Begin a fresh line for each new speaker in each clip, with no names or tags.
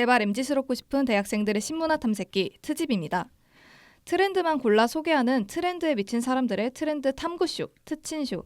제발 MZ스럽고 싶은 대학생들의 신문화 탐색기 트집입니다. 트렌드만 골라 소개하는 트렌드에 미친 사람들의 트렌드 탐구쇼, 트친쇼.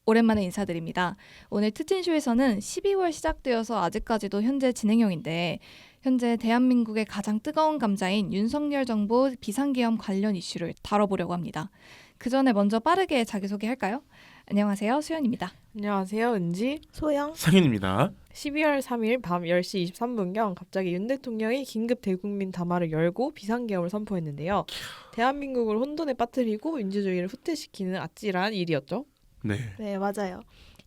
오랜만에 인사드립니다. 오늘 트친쇼에서는 12월 시작되어서 아직까지도 현재 진행형인데 현재 대한민국의 가장 뜨거운 감자인 윤석열 정부 비상계엄 관련 이슈를 다뤄보려고 합니다. 그 전에 먼저 빠르게 자기소개할까요? 안녕하세요, 수연입니다.
안녕하세요, 은지.
소영.
상윤입니다.
12월 3일 밤 10시 23분경 갑자기 윤 대통령이 긴급 대국민 담화를 열고 비상계엄을 선포했는데요. 대한민국을 혼돈에 빠뜨리고 민주주의를 후퇴시키는 아찔한 일이었죠.
네, 맞아요.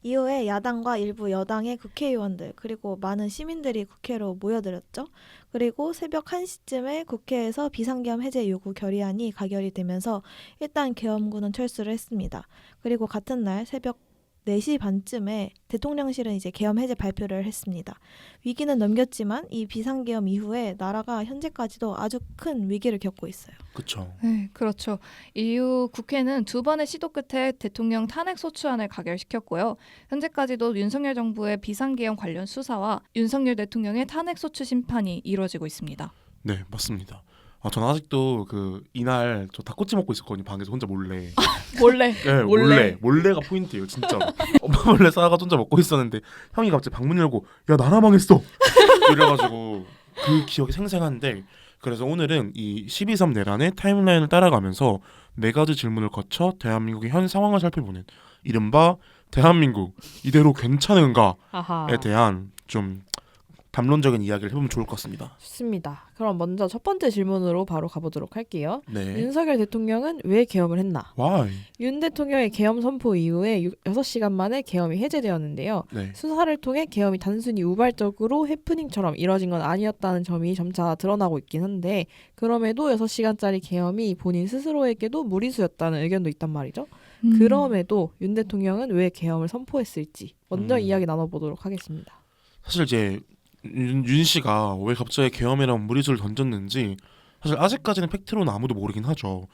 이후에 야당과 일부 여당의 국회의원들 그리고 많은 시민들이 국회로 모여들었죠. 그리고 새벽 1시쯤에 국회에서 비상계엄 해제 요구 결의안이 가결이 되면서 일단 계엄군은 철수를 했습니다. 그리고 같은 날 새벽 4시 반쯤에 대통령실은 이제 계엄 해제 발표를 했습니다. 위기는 넘겼지만 이 비상계엄 이후에 나라가 현재까지도 아주 큰 위기를 겪고 있어요.
그렇죠.
네, 그렇죠. 이후 국회는 두 번의 시도 끝에 대통령 탄핵소추안을 가결시켰고요. 현재까지도 윤석열 정부의 비상계엄 관련 수사와 윤석열 대통령의 탄핵소추 심판이 이루어지고 있습니다.
네, 맞습니다. 저는 아직도 이날 저 닭꼬치 먹고 있었거든요. 방에서 혼자 몰래.
몰래.
네, 몰래가 포인트예요, 진짜로. 엄마 몰래 싸가지고 혼자 먹고 있었는데 형이 갑자기 방문 열고 야, 나라 망했어. 이래가지고 그 기억이 생생한데, 그래서 오늘은 이 12.3 내란의 타임라인을 따라가면서 4가지 질문을 거쳐 대한민국의 현 상황을 살펴보는 이른바 대한민국 이대로 괜찮은가에
아하.
대한 좀 담론적인 이야기를 해보면 좋을 것 같습니다.
좋습니다. 그럼 먼저 첫 번째 질문으로 바로 가보도록 할게요.
네.
윤석열 대통령은 왜 계엄을 했나?
Why?
윤 대통령의 계엄 선포 이후에 6시간 만에 계엄이 해제되었는데요.
네.
수사를 통해 계엄이 단순히 우발적으로 해프닝처럼 이뤄진 건 아니었다는 점이 점차 드러나고 있긴 한데, 그럼에도 6시간짜리 계엄이 본인 스스로에게도 무리수였다는 의견도 있단 말이죠. 그럼에도 윤 대통령은 왜 계엄을 선포했을지 먼저 이야기 나눠보도록 하겠습니다.
사실 이제 윤 씨가 왜 갑자기 계엄이라는 무리수를 던졌는지 사실 아직까지는 팩트로는 아무도 모르긴 하죠.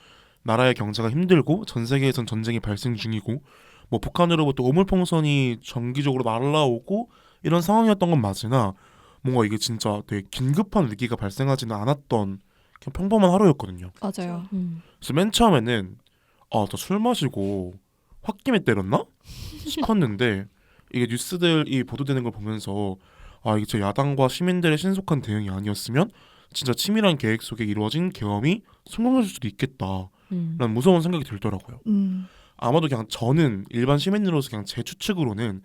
나라의 경제가 힘들고 전 세계에선 전쟁이 발생 중이고 뭐 북한으로부터 오물풍선이 정기적으로 날라오고 이런 상황이었던 건 맞으나 뭔가 이게 진짜 되게 긴급한 위기가 발생하지는 않았던 그냥 평범한 하루였거든요.
맞아요.
그래서 맨 처음에는 저 술 마시고 홧김에 때렸나? 싶었는데 이게 뉴스들이 보도되는 걸 보면서 이게 저 야당과 시민들의 신속한 대응이 아니었으면 진짜 치밀한 계획 속에 이루어진 계엄이 성공할 수도 있겠다라는 무서운 생각이 들더라고요. 아마도 그냥 저는 일반 시민으로서 그냥 제 추측으로는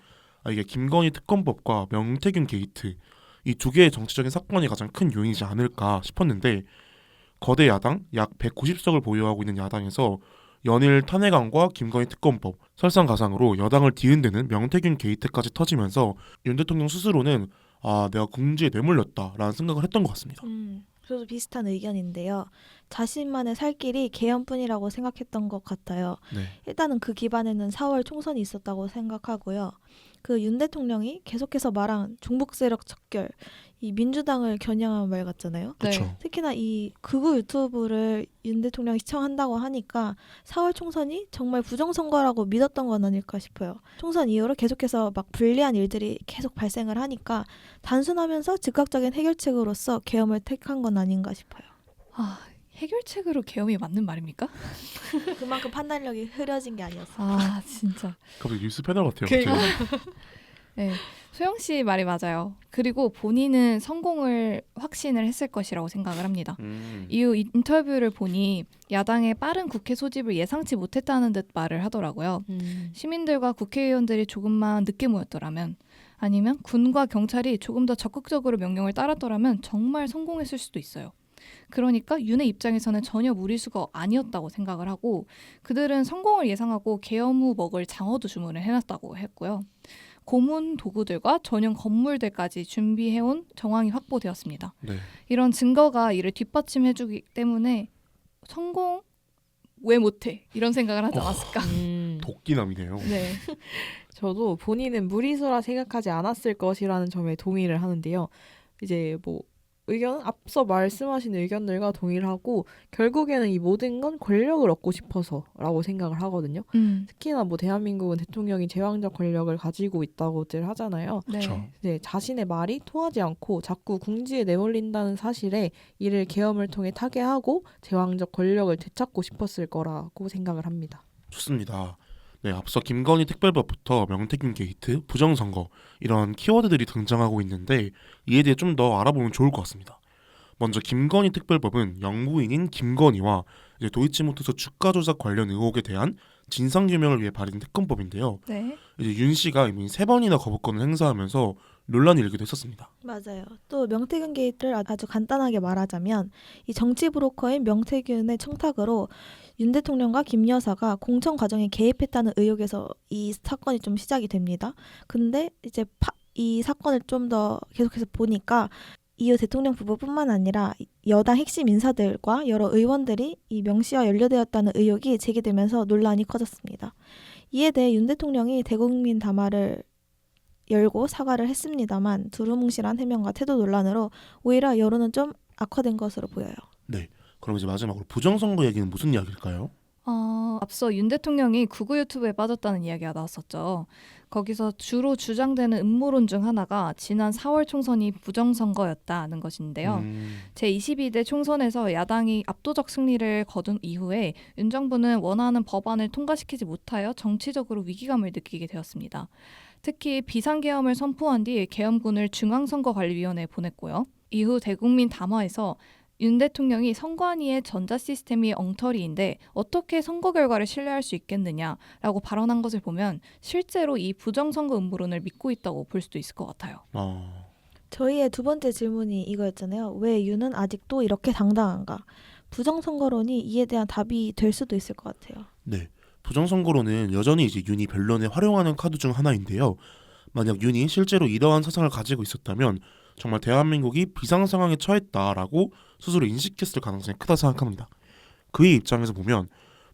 이게 김건희 특검법과 명태균 게이트 이 두 개의 정치적인 사건이 가장 큰 요인이지 않을까 싶었는데, 거대 야당 약 190석을 보유하고 있는 야당에서 연일 탄핵안과 김건희 특검법, 설상가상으로 여당을 뒤흔드는 명태균 게이트까지 터지면서 윤 대통령 스스로는 내가 궁지에 내몰렸다라는 생각을 했던 것 같습니다.
저도 비슷한 의견인데요. 자신만의 살 길이 계엄뿐이라고 생각했던 것 같아요.
네.
일단은 그 기반에는 4월 총선이 있었다고 생각하고요. 그 윤 대통령이 계속해서 말한 종북 세력 척결, 이 민주당을 겨냥한 말 같잖아요.
그렇죠.
특히나 이 극우 유튜브를 윤 대통령이 시청한다고 하니까 4월 총선이 정말 부정선거라고 믿었던 건 아닐까 싶어요. 총선 이후로 계속해서 막 불리한 일들이 계속 발생을 하니까 단순하면서 즉각적인 해결책으로서 계엄을 택한 건 아닌가 싶어요.
해결책으로 계엄이 맞는 말입니까?
그만큼 판단력이 흐려진 게 아니었어요.
진짜.
갑자기 뉴스 패널 같아요.
그러니까.
갑자기.
네, 소영 씨 말이 맞아요. 그리고 본인은 성공을 확신을 했을 것이라고 생각을 합니다. 이후 인터뷰를 보니 야당의 빠른 국회 소집을 예상치 못했다는 듯 말을 하더라고요. 시민들과 국회의원들이 조금만 늦게 모였더라면, 아니면 군과 경찰이 조금 더 적극적으로 명령을 따랐더라면 정말 성공했을 수도 있어요. 그러니까 윤의 입장에서는 전혀 무리수가 아니었다고 생각을 하고, 그들은 성공을 예상하고 계엄 후 먹을 장어도 주문을 해놨다고 했고요. 고문 도구들과 전용 건물들까지 준비해온 정황이 확보되었습니다.
네.
이런 증거가 이를 뒷받침해주기 때문에 성공 왜 못해? 이런 생각을 하지 않았을까?
도끼남이네요.
네.
저도 본인은 무리수라 생각하지 않았을 것이라는 점에 동의를 하는데요. 이제 뭐 의견은 앞서 말씀하신 의견들과 동일하고 결국에는 이 모든 건 권력을 얻고 싶어서라고 생각을 하거든요. 특히나 뭐 대한민국은 대통령이 제왕적 권력을 가지고 있다고들 하잖아요.
네.
그쵸.
네, 자신의 말이 통하지 않고 자꾸 궁지에 내몰린다는 사실에 이를 계엄을 통해 타개하고 제왕적 권력을 되찾고 싶었을 거라고 생각을 합니다.
좋습니다. 네, 앞서 김건희 특별법부터 명태균 게이트, 부정선거 이런 키워드들이 등장하고 있는데 이에 대해 좀 더 알아보면 좋을 것 같습니다. 먼저 김건희 특별법은 영부인인 김건희와 이제 도이치모터스 주가 조작 관련 의혹에 대한 진상 규명을 위해 발의된 특검법인데요.
네.
이제 윤 씨가 이미 3번이나 거부권을 행사하면서 논란이 일기도 했었습니다.
맞아요. 또 명태균 게이트를 아주 간단하게 말하자면 이 정치 브로커인 명태균의 청탁으로 윤 대통령과 김 여사가 공천 과정에 개입했다는 의혹에서 이 사건이 좀 시작이 됩니다. 근데 이제 이 사건을 좀 더 계속해서 보니까 이후 대통령 부부뿐만 아니라 여당 핵심 인사들과 여러 의원들이 이 명 씨와 연루되었다는 의혹이 제기되면서 논란이 커졌습니다. 이에 대해 윤 대통령이 대국민 담화를 열고 사과를 했습니다만 두루뭉실한 해명과 태도 논란으로 오히려 여론은 좀 악화된 것으로 보여요.
네, 그럼 이제 마지막으로 부정선거 얘기는 무슨 이야기일까요?
앞서 윤 대통령이 구구 유튜브에 빠졌다는 이야기가 나왔었죠. 거기서 주로 주장되는 음모론 중 하나가 지난 4월 총선이 부정선거였다는 것인데요. 제22대 총선에서 야당이 압도적 승리를 거둔 이후에 윤 정부는 원하는 법안을 통과시키지 못하여 정치적으로 위기감을 느끼게 되었습니다. 특히 비상계엄을 선포한 뒤 계엄군을 중앙선거관리위원회에 보냈고요. 이후 대국민 담화에서 윤 대통령이 선관위의 전자 시스템이 엉터리인데 어떻게 선거 결과를 신뢰할 수 있겠느냐라고 발언한 것을 보면 실제로 이 부정선거 음모론을 믿고 있다고 볼 수도 있을 것 같아요.
저희의 두 번째 질문이 이거였잖아요. 왜 윤은 아직도 이렇게 당당한가? 부정선거론이 이에 대한 답이 될 수도 있을 것 같아요.
네, 부정선거로는 여전히 이제 윤이 변론에 활용하는 카드 중 하나인데요. 만약 윤이 실제로 이러한 사상을 가지고 있었다면 정말 대한민국이 비상 상황에 처했다라고 스스로 인식했을 가능성이 크다 생각합니다. 그의 입장에서 보면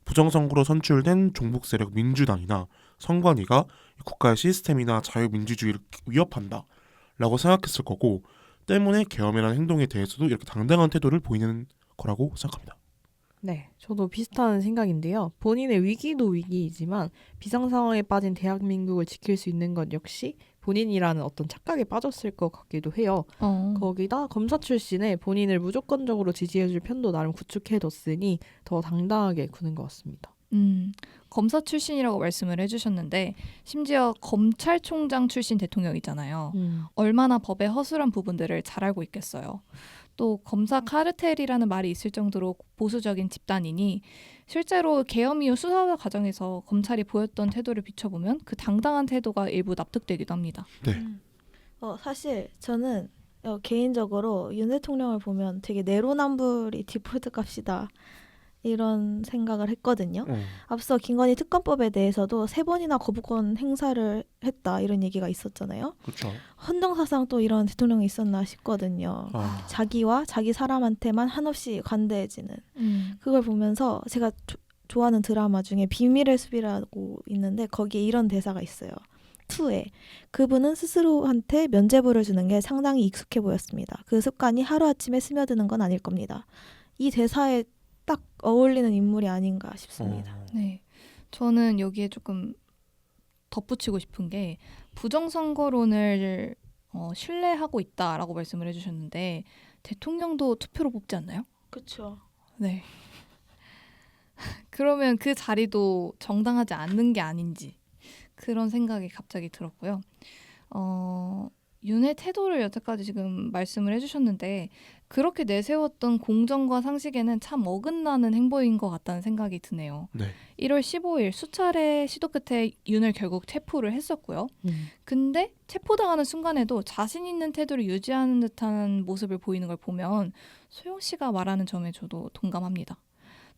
부정선거로 선출된 종북 세력 민주당이나 선관위가 국가의 시스템이나 자유민주주의를 위협한다라고 생각했을 거고 때문에 계엄이라는 행동에 대해서도 이렇게 당당한 태도를 보이는 거라고 생각합니다.
네, 저도 비슷한 생각인데요. 본인의 위기도 위기이지만 비상 상황에 빠진 대한민국을 지킬 수 있는 것 역시 본인이라는 어떤 착각에 빠졌을 것 같기도 해요. 거기다 검사 출신에 본인을 무조건적으로 지지해줄 편도 나름 구축해뒀으니 더 당당하게 구는 것 같습니다.
검사 출신이라고 말씀을 해주셨는데 심지어 검찰총장 출신 대통령이잖아요. 얼마나 법의 허술한 부분들을 잘 알고 있겠어요. 또 검사 카르텔이라는 말이 있을 정도로 보수적인 집단이니 실제로 계엄 이후 수사 과정에서 검찰이 보였던 태도를 비춰보면 그 당당한 태도가 일부 납득되기도 합니다.
네.
사실 저는 개인적으로 윤 대통령을 보면 되게 내로남불이 디폴트 값이다. 이런 생각을 했거든요. 앞서 김건희 특검법에 대해서도 3번이나 거부권 행사를 했다 이런 얘기가 있었잖아요.
그렇죠.
헌정사상 또 이런 대통령이 있었나 싶거든요. 자기와 자기 사람한테만 한없이 관대해지는. 그걸 보면서 제가 좋아하는 드라마 중에 비밀의 숲이라고 있는데 거기에 이런 대사가 있어요. 2에 그분은 스스로한테 면죄부를 주는 게 상당히 익숙해 보였습니다. 그 습관이 하루아침에 스며드는 건 아닐 겁니다. 이 대사에 딱 어울리는 인물이 아닌가 싶습니다.
네, 저는 여기에 조금 덧붙이고 싶은 게 부정선거론을 신뢰하고 있다라고 말씀을 해주셨는데 대통령도 투표로 뽑지 않나요?
그렇죠.
네. 그러면 그 자리도 정당하지 않는 게 아닌지 그런 생각이 갑자기 들었고요. 윤의 태도를 여태까지 지금 말씀을 해주셨는데 그렇게 내세웠던 공정과 상식에는 참 어긋나는 행보인 것 같다는 생각이 드네요.
네.
1월 15일 수차례 시도 끝에 윤을 결국 체포를 했었고요. 근데 체포당하는 순간에도 자신 있는 태도를 유지하는 듯한 모습을 보이는 걸 보면 소영 씨가 말하는 점에 저도 동감합니다.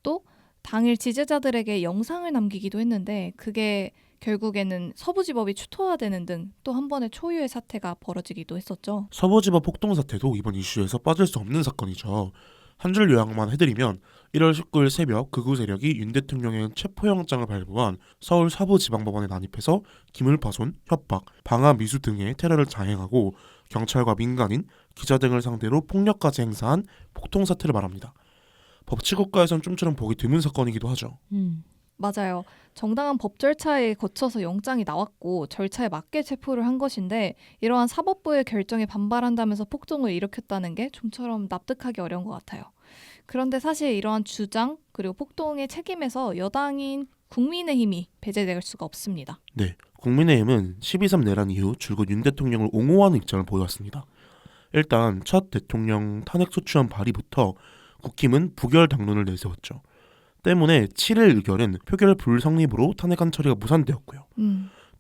또 당일 지지자들에게 영상을 남기기도 했는데 그게 결국에는 서부지법이 추토화되는 등 또 한 번의 초유의 사태가 벌어지기도 했었죠.
서부지법 폭동 사태도 이번 이슈에서 빠질 수 없는 사건이죠. 한 줄 요약만 해드리면 1월 19일 새벽 극우 세력이 윤 대통령의 체포영장을 발부한 서울 서부지방법원에 난입해서 기물파손, 협박, 방화 미수 등의 테러를 자행하고 경찰과 민간인, 기자 등을 상대로 폭력까지 행사한 폭동 사태를 말합니다. 법치국가에선 좀처럼 보기 드문 사건이기도 하죠.
맞아요. 정당한 법 절차에 거쳐서 영장이 나왔고 절차에 맞게 체포를 한 것인데 이러한 사법부의 결정에 반발한다면서 폭동을 일으켰다는 게 좀처럼 납득하기 어려운 것 같아요. 그런데 사실 이러한 주장 그리고 폭동의 책임에서 여당인 국민의힘이 배제될 수가 없습니다.
네, 국민의힘은 12.3 내란 이후 줄곧 윤 대통령을 옹호하는 입장을 보여왔습니다. 일단 첫 대통령 탄핵소추안 발의부터 국힘은 부결 당론을 내세웠죠. 때문에 7일 의결은 표결 불성립으로 탄핵안 처리가 무산되었고요.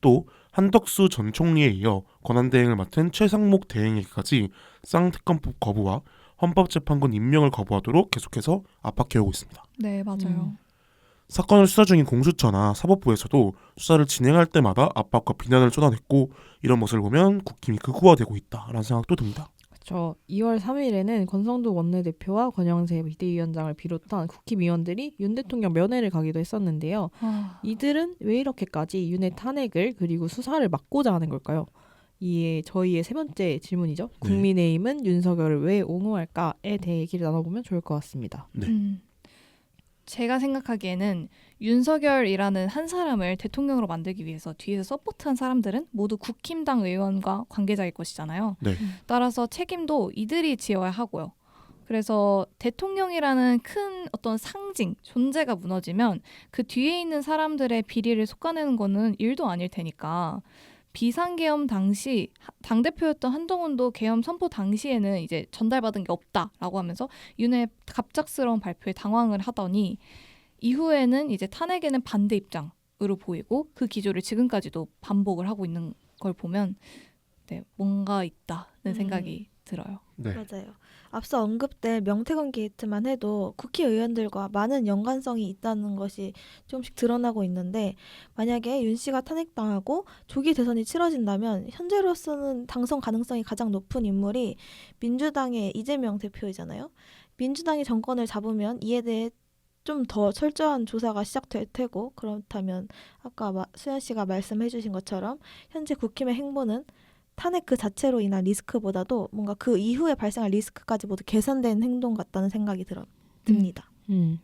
또 한덕수 전 총리에 이어 권한대행을 맡은 최상목 대행에게까지 쌍특검법 거부와 헌법재판관 임명을 거부하도록 계속해서 압박해오고 있습니다.
네, 맞아요.
사건을 수사 중인 공수처나 사법부에서도 수사를 진행할 때마다 압박과 비난을 쏟아냈고 이런 모습을 보면 국힘이 극우화되고 있다라는 생각도 듭니다.
그렇죠. 2월 3일에는 권성도 원내대표와 권영세 비대위원장을 비롯한 국힘 의원들이 윤 대통령 면회를 가기도 했었는데요. 이들은 왜 이렇게까지 윤의 탄핵을 그리고 수사를 막고자 하는 걸까요? 이에 저희의 세 번째 질문이죠.
네.
국민의힘은 윤석열을 왜 옹호할까에 대해 얘기를 나눠보면 좋을 것 같습니다.
네.
제가 생각하기에는 윤석열이라는 한 사람을 대통령으로 만들기 위해서 뒤에서 서포트한 사람들은 모두 국힘당 의원과 관계자일 것이잖아요.
네.
따라서 책임도 이들이 지어야 하고요. 그래서 대통령이라는 큰 어떤 상징, 존재가 무너지면 그 뒤에 있는 사람들의 비리를 솎아내는 거는 일도 아닐 테니까 비상계엄 당시 당대표였던 한동훈도 계엄 선포 당시에는 이제 전달받은 게 없다라고 하면서 윤의 갑작스러운 발표에 당황을 하더니 이후에는 이제 탄핵에는 반대 입장으로 보이고 그 기조를 지금까지도 반복을 하고 있는 걸 보면 네, 뭔가 있다는 생각이 들어요.
네.
맞아요. 앞서 언급된 명태균 게이트만 해도 국회의원들과 많은 연관성이 있다는 것이 조금씩 드러나고 있는데 만약에 윤 씨가 탄핵당하고 조기 대선이 치러진다면 현재로서는 당선 가능성이 가장 높은 인물이 민주당의 이재명 대표이잖아요. 민주당이 정권을 잡으면 이에 대해 좀 더 철저한 조사가 시작될 테고 그렇다면 아까 수연 씨가 말씀해 주신 것처럼 현재 국힘의 행보는 탄핵 그 자체로 인한 리스크보다도 뭔가 그 이후에 발생할 리스크까지 모두 계산된 행동 같다는 생각이 듭니다.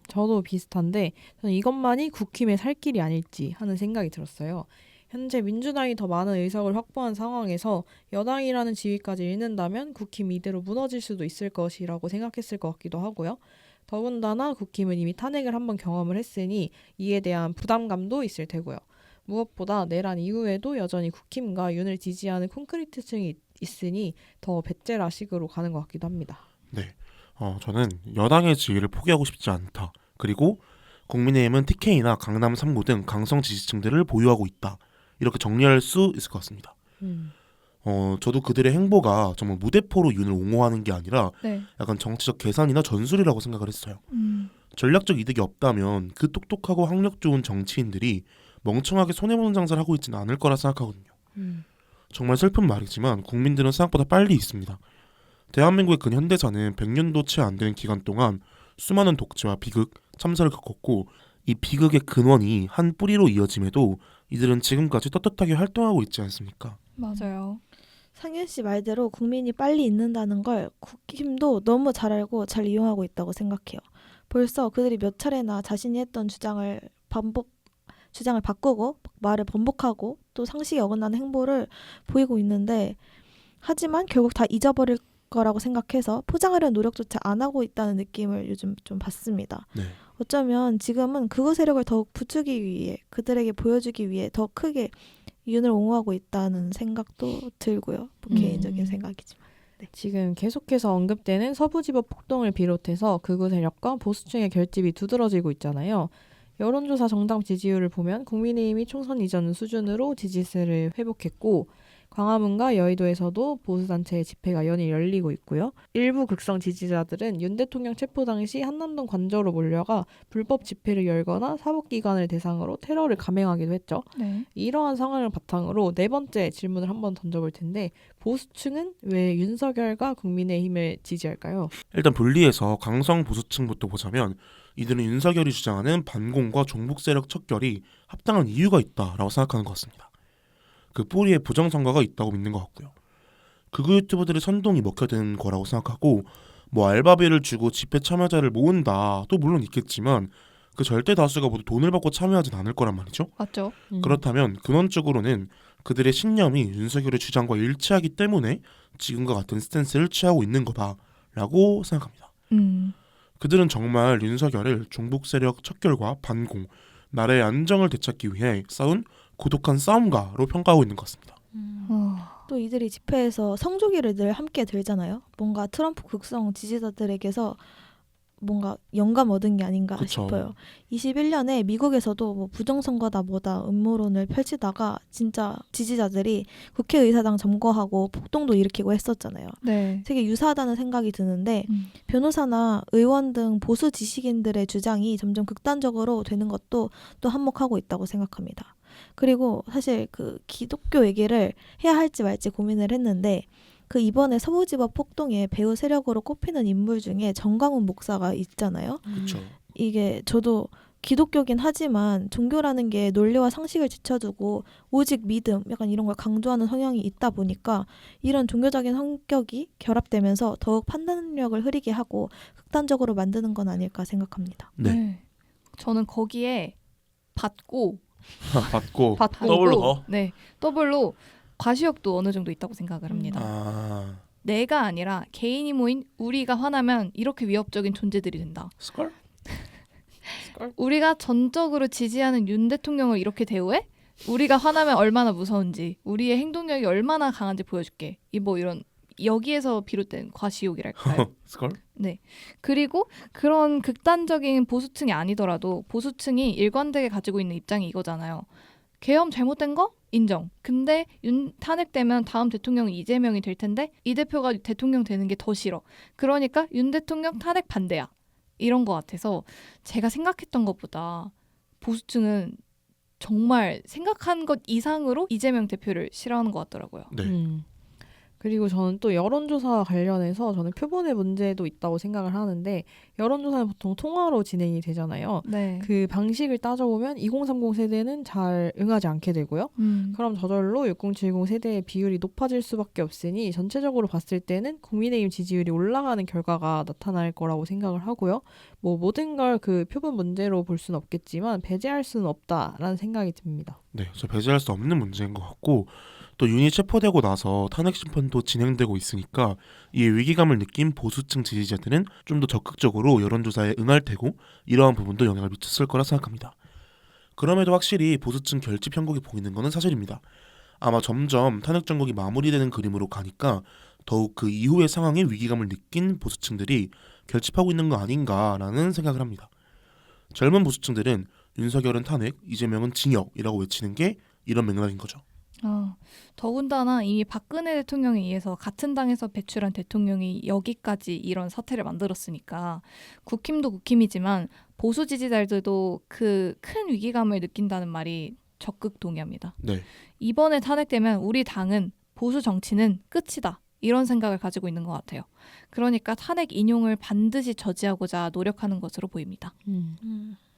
저도 비슷한데 저는 이것만이 국힘의 살 길이 아닐지 하는 생각이 들었어요. 현재 민주당이 더 많은 의석을 확보한 상황에서 여당이라는 지위까지 잃는다면 국힘이 이대로 무너질 수도 있을 것이라고 생각했을 것 같기도 하고요. 더군다나 국힘은 이미 탄핵을 한번 경험을 했으니 이에 대한 부담감도 있을 테고요. 무엇보다 내란 이후에도 여전히 국힘과 윤을 지지하는 콘크리트층이 있으니 더 배째라식으로 가는 것 같기도 합니다.
네. 저는 여당의 지위를 포기하고 싶지 않다. 그리고 국민의힘은 TK나 강남 3구 등 강성 지지층들을 보유하고 있다. 이렇게 정리할 수 있을 것 같습니다. 저도 그들의 행보가 정말 무대포로 윤을 옹호하는 게 아니라
네.
약간 정치적 계산이나 전술이라고 생각을 했어요. 전략적 이득이 없다면 그 똑똑하고 학력 좋은 정치인들이 멍청하게 손해보는 장사를 하고 있지는 않을 거라 생각하거든요. 정말 슬픈 말이지만 국민들은 생각보다 빨리 있습니다. 대한민국의 근현대사는 100년도 채 안 되는 기간 동안 수많은 독재와 비극, 참사를 겪었고 이 비극의 근원이 한 뿌리로 이어짐에도 이들은 지금까지 떳떳하게 활동하고 있지 않습니까?
맞아요.
상윤 씨 말대로 국민이 빨리 잊는다는 걸 국힘도 너무 잘 알고 잘 이용하고 있다고 생각해요. 벌써 그들이 몇 차례나 자신이 했던 주장을 바꾸고 말을 번복하고 또 상식에 어긋나는 행보를 보이고 있는데 하지만 결국 다 잊어버릴 거라고 생각해서 포장하려는 노력조차 안 하고 있다는 느낌을 요즘 좀 받습니다.
네.
어쩌면 지금은 극우 세력을 더욱 부추기 위해 그들에게 보여주기 위해 더 크게 윤을 옹호하고 있다는 생각도 들고요. 뭐 개인적인 생각이지만. 네.
지금 계속해서 언급되는 서부지법 폭동을 비롯해서 극우 세력과 보수층의 결집이 두드러지고 있잖아요. 여론조사 정당 지지율을 보면 국민의힘이 총선 이전 수준으로 지지세를 회복했고 광화문과 여의도에서도 보수단체의 집회가 연일 열리고 있고요. 일부 극성 지지자들은 윤 대통령 체포 당시 한남동 관저로 몰려가 불법 집회를 열거나 사법기관을 대상으로 테러를 감행하기도 했죠.
네.
이러한 상황을 바탕으로 네 번째 질문을 한번 던져볼 텐데 보수층은 왜 윤석열과 국민의힘을 지지할까요?
일단 분리해서 강성 보수층부터 보자면 이들은 윤석열이 주장하는 반공과 종북 세력 척결이 합당한 이유가 있다라고 생각하는 것 같습니다. 그 뿌리에 부정선거가 있다고 믿는 것 같고요. 극우 유튜버들의 선동이 먹혀든 거라고 생각하고 뭐 알바비를 주고 집회 참여자를 모은다도 물론 있겠지만 그 절대 다수가 모두 돈을 받고 참여하진 않을 거란 말이죠.
맞죠?
그렇다면 근원적으로는 그들의 신념이 윤석열의 주장과 일치하기 때문에 지금과 같은 스탠스를 취하고 있는 거다라고 생각합니다. 그들은 정말 윤석열을 종북 세력 척결과 반공, 나라의 안정을 되찾기 위해 싸운 고독한 싸움가로 평가하고 있는 것 같습니다.
또 이들이 집회에서 성조기를 늘 함께 들잖아요. 뭔가 트럼프 극성 지지자들에게서 뭔가 영감 얻은 게 아닌가
그쵸.
싶어요. 21년에 미국에서도 뭐 부정선거다 뭐다 음모론을 펼치다가 진짜 지지자들이 국회의사당 점거하고 폭동도 일으키고 했었잖아요.
네.
되게 유사하다는 생각이 드는데 변호사나 의원 등 보수 지식인들의 주장이 점점 극단적으로 되는 것도 또 한몫하고 있다고 생각합니다. 그리고 사실 그 기독교 얘기를 해야 할지 말지 고민을 했는데 그 이번에 서부지법 폭동에 배후 세력으로 꼽히는 인물 중에 정광훈 목사가 있잖아요.
그렇죠.
이게 저도 기독교긴 하지만 종교라는 게 논리와 상식을 지쳐두고 오직 믿음 약간 이런 걸 강조하는 성향이 있다 보니까 이런 종교적인 성격이 결합되면서 더욱 판단력을 흐리게 하고 극단적으로 만드는 건 아닐까 생각합니다.
네.
저는 거기에 받고
받고
더블로
더?
네, 더블로 과시욕도 어느 정도 있다고 생각을 합니다.
아,
내가 아니라 개인이 모인 우리가 화나면 이렇게 위협적인 존재들이 된다.
스컬?
우리가 전적으로 지지하는 윤 대통령을 이렇게 대우해? 우리가 화나면 얼마나 무서운지, 우리의 행동력이 얼마나 강한지 보여줄게. 이 뭐 이런 여기에서 비롯된 과시욕이랄까요.
스컬?
네. 그리고 그런 극단적인 보수층이 아니더라도 보수층이 일관되게 가지고 있는 입장이 이거잖아요. 계엄 잘못된 거? 인정. 근데 윤 탄핵되면 다음 대통령은 이재명이 될 텐데 이 대표가 대통령 되는 게 더 싫어. 그러니까 윤 대통령 탄핵 반대야. 이런 것 같아서 제가 생각했던 것보다 보수층은 정말 생각한 것 이상으로 이재명 대표를 싫어하는 것 같더라고요.
네.
그리고 저는 또 여론조사와 관련해서 저는 표본의 문제도 있다고 생각을 하는데 여론조사는 보통 통화로 진행이 되잖아요.
네.
그 방식을 따져보면 2030 세대는 잘 응하지 않게 되고요. 그럼 저절로 6070 세대의 비율이 높아질 수밖에 없으니 전체적으로 봤을 때는 국민의힘 지지율이 올라가는 결과가 나타날 거라고 생각을 하고요. 뭐 모든 걸 그 표본 문제로 볼 수는 없겠지만 배제할 수는 없다라는 생각이 듭니다.
네, 저 배제할 수 없는 문제인 것 같고 또 윤이 체포되고 나서 탄핵 심판도 진행되고 있으니까 이 위기감을 느낀 보수층 지지자들은 좀 더 적극적으로 여론조사에 응할 테고 이러한 부분도 영향을 미쳤을 거라 생각합니다. 그럼에도 확실히 보수층 결집 형국이 보이는 것은 사실입니다. 아마 점점 탄핵 정국이 마무리되는 그림으로 가니까 더욱 그 이후의 상황에 위기감을 느낀 보수층들이 결집하고 있는 거 아닌가라는 생각을 합니다. 젊은 보수층들은 윤석열은 탄핵, 이재명은 징역이라고 외치는 게 이런 맥락인 거죠.
더군다나 이미 박근혜 대통령에 의해서 같은 당에서 배출한 대통령이 여기까지 이런 사태를 만들었으니까 국힘도 국힘이지만 보수 지지자들도 그 큰 위기감을 느낀다는 말이 적극 동의합니다.
네.
이번에 탄핵되면 우리 당은 보수 정치는 끝이다. 이런 생각을 가지고 있는 것 같아요. 그러니까 탄핵 인용을 반드시 저지하고자 노력하는 것으로 보입니다.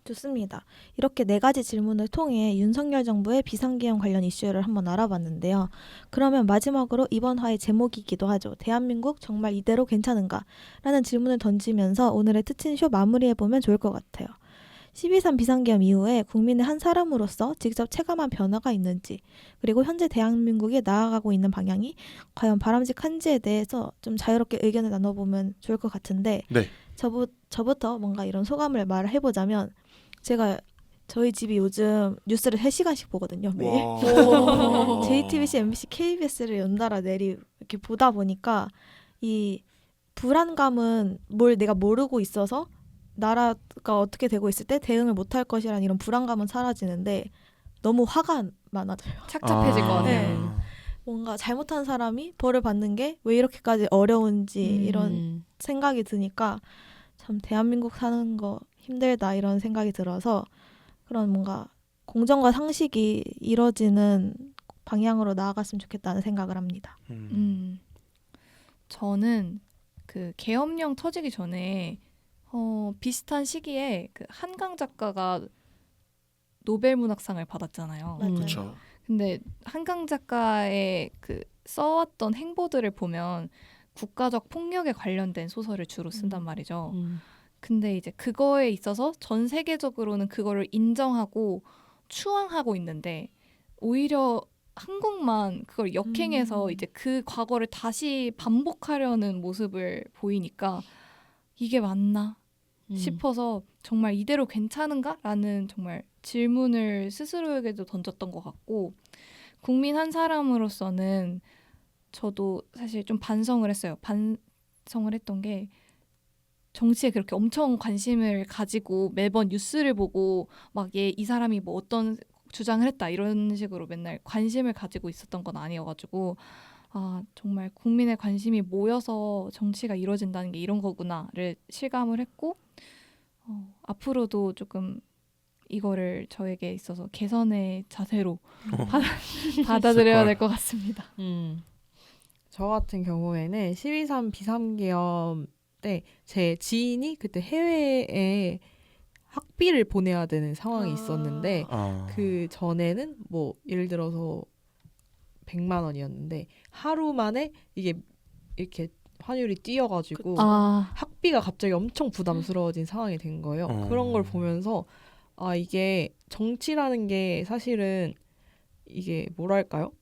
좋습니다. 이렇게 4가지 질문을 통해 윤석열 정부의 비상계엄 관련 이슈를 한번 알아봤는데요. 그러면 마지막으로 이번 화의 제목이기도 하죠. 대한민국 정말 이대로 괜찮은가? 라는 질문을 던지면서 오늘의 특친쇼 마무리해보면 좋을 것 같아요. 12.3 비상계엄 이후에 국민의 한 사람으로서 직접 체감한 변화가 있는지, 그리고 현재 대한민국이 나아가고 있는 방향이 과연 바람직한지에 대해서 좀 자유롭게 의견을 나눠보면 좋을 것 같은데
네.
저부터 뭔가 이런 소감을 말을 해보자면 제가 저희 집이 요즘 뉴스를 3시간씩 보거든요. 매일. JTBC, MBC, KBS를 연달아 내리 이렇게 보다 보니까 이 불안감은 뭘 내가 모르고 있어서 나라가 어떻게 되고 있을 때 대응을 못할 것이라는 이런 불안감은 사라지는데 너무 화가 많아져요.
착잡해질 것 같아요.
네. 뭔가 잘못한 사람이 벌을 받는 게 왜 이렇게까지 어려운지 이런 생각이 드니까 참 대한민국 사는 거 힘들다 이런 생각이 들어서 그런 뭔가 공정과 상식이 이뤄지는 방향으로 나아갔으면 좋겠다는 생각을 합니다.
저는 그 계엄령 터지기 전에 비슷한 시기에 그 한강 작가가 노벨 문학상을 받았잖아요.
맞아요.
그렇죠.
근데 한강 작가의 그 써왔던 행보들을 보면 국가적 폭력에 관련된 소설을 주로 쓴단 말이죠. 근데 이제 그거에 있어서 전 세계적으로는 그거를 인정하고 추앙하고 있는데 오히려 한국만 그걸 역행해서 이제 그 과거를 다시 반복하려는 모습을 보이니까 이게 맞나 싶어서 정말 이대로 괜찮은가라는 정말 질문을 스스로에게도 던졌던 것 같고 국민 한 사람으로서는 저도 사실 좀 반성을 했어요. 반성을 했던 게 정치에 그렇게 엄청 관심을 가지고 매번 뉴스를 보고 막 이 사람이 뭐 어떤 주장을 했다 이런 식으로 맨날 관심을 가지고 있었던 건 아니어가지고 아 정말 국민의 관심이 모여서 정치가 이루어진다는 게 이런 거구나를 실감을 했고 앞으로도 조금 이거를 저에게 있어서 개선의 자세로 받아들여야 될 것 같습니다.
저 같은 경우에는 12.3 비상계엄 때 제 지인이 그때 해외에 학비를 보내야 되는 상황이 있었는데 그 전에는 뭐 예를 들어서 100만 원이었는데 하루 만에 이게 이렇게 환율이 뛰어가지고 학비가 갑자기 엄청 부담스러워진 상황이 된 거예요. 그런 걸 보면서 아 이게 정치라는 게 사실은 이게 뭐랄까요?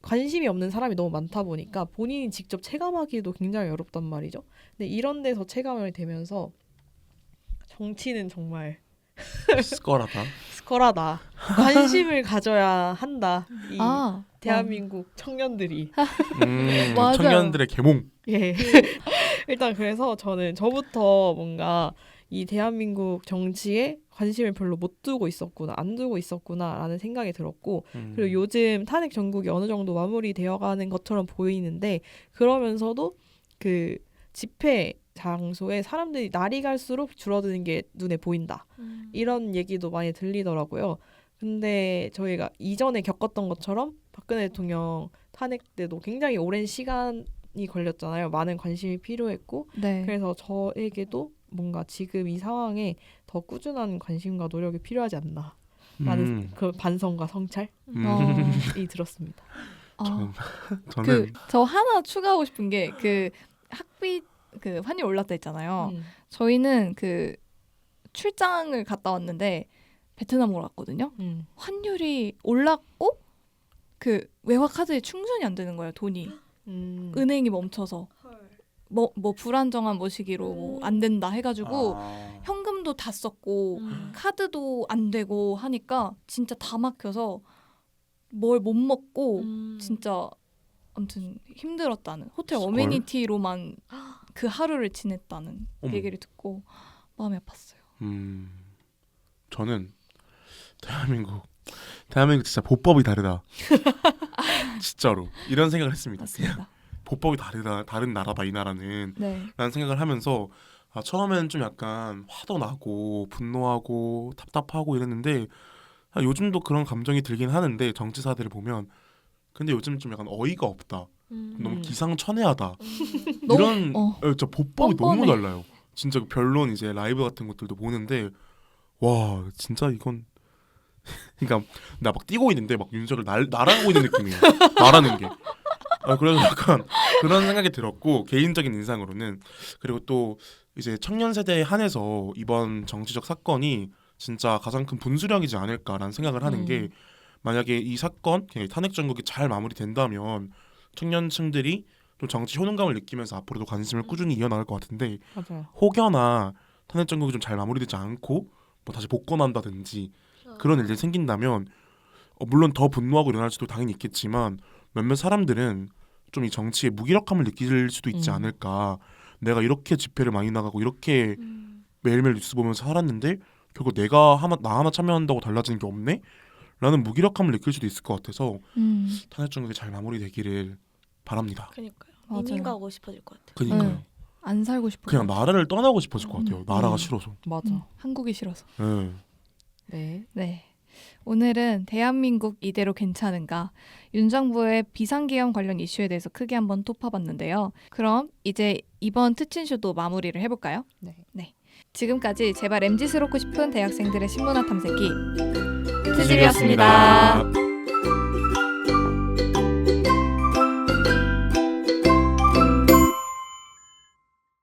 관심이 없는 사람이 너무 많다 보니까 본인이 직접 체감하기도 굉장히 어렵단 말이죠. 근데 이런 데서 체감을 되면서 정치는 정말 스컬하다. 관심을 가져야 한다. 이 대한민국 청년들이.
청년들의 계몽.
예. 일단 그래서 저부터 뭔가 이 대한민국 정치에 관심을 별로 못 두고 있었구나, 안 두고 있었구나라는 생각이 들었고 그리고 요즘 탄핵 전국이 어느 정도 마무리되어가는 것처럼 보이는데 그러면서도 그 집회 장소에 사람들이 날이 갈수록 줄어드는 게 눈에 보인다. 이런 얘기도 많이 들리더라고요. 근데 저희가 이전에 겪었던 것처럼 박근혜 대통령 탄핵 때도 굉장히 오랜 시간이 걸렸잖아요. 많은 관심이 필요했고
네.
그래서 저에게도 뭔가 지금 이 상황에 더 꾸준한 관심과 노력이 필요하지 않나라는 그 반성과 성찰이 들었습니다.
저는
저 하나 추가하고 싶은 게 그 학비 그 환율 올랐다 했잖아요. 저희는 그 출장을 갔다 왔는데 베트남으로 갔거든요. 환율이 올랐고 그 외화 카드에 충전이 안 되는 거예요. 돈이 은행이 멈춰서 뭐 불안정한 뭐 시기로 뭐 안 된다 해가지고 현금도 다 썼고 카드도 안 되고 하니까 진짜 다 막혀서 뭘 못 먹고 진짜 아무튼 힘들었다는 호텔 어메니티로만 그 하루를 지냈다는 얘기를 듣고 마음이 아팠어요.
저는 대한민국 진짜 보법이 다르다. 진짜로 이런 생각을 했습니다.
맞습니다.
보법이 다른 나라다 이 나라는 라는 생각을 하면서 처음에는 좀 약간 화도 나고 분노하고 답답하고 이랬는데 요즘도 그런 감정이 들긴 하는데 정치사들을 보면 근데 요즘 좀 약간 어이가 없다. 너무 기상천외하다. 이런 진짜 보법이 너무 달라요. 진짜 변론 이제 라이브 같은 것들도 보는데 와 진짜 이건 그러니까 나 막 뛰고 있는데 막 윤석열 날아가고 있는 느낌이에요. 말하는 게. 그래서 약간 그런 생각이 들었고 개인적인 인상으로는 그리고 또 이제 청년 세대에 한해서 이번 정치적 사건이 진짜 가장 큰 분수령이지 않을까라는 생각을 하는 게 만약에 이 사건 탄핵 전국이 잘 마무리된다면 청년층들이 좀 정치 효능감을 느끼면서 앞으로도 관심을 꾸준히 이어나갈 것 같은데
맞아요.
혹여나 탄핵 전국이 좀 잘 마무리되지 않고 뭐 다시 복권한다든지 그런 일들이 생긴다면 물론 더 분노하고 일어날 수도 당연히 있겠지만 몇몇 사람들은 좀 이 정치의 무기력함을 느낄 수도 있지 않을까. 내가 이렇게 집회를 많이 나가고 이렇게 매일매일 뉴스 보면서 살았는데 결국 나 하나 참여한다고 달라지는 게 없네? 라는 무기력함을 느낄 수도 있을 것 같아서 탄핵 전국이 잘 마무리되기를 바랍니다.
그러니까요.
맞아요.
이민 가고 싶어질 것 같아요.
그러니까요.
안 살고 싶어요.
그냥 나라를 떠나고 싶어질 것 같아요. 나라가 싫어서.
맞아.
한국이 싫어서.
네.
오늘은 대한민국 이대로 괜찮은가 윤 정부의 비상계엄 관련 이슈에 대해서 크게 한번 톱파봤는데요. 그럼 이제 이번 특친쇼도 마무리를 해볼까요?
네.
지금까지 제발 MZ스럽고 싶은 대학생들의 신문화 탐색기
트집이었습니다.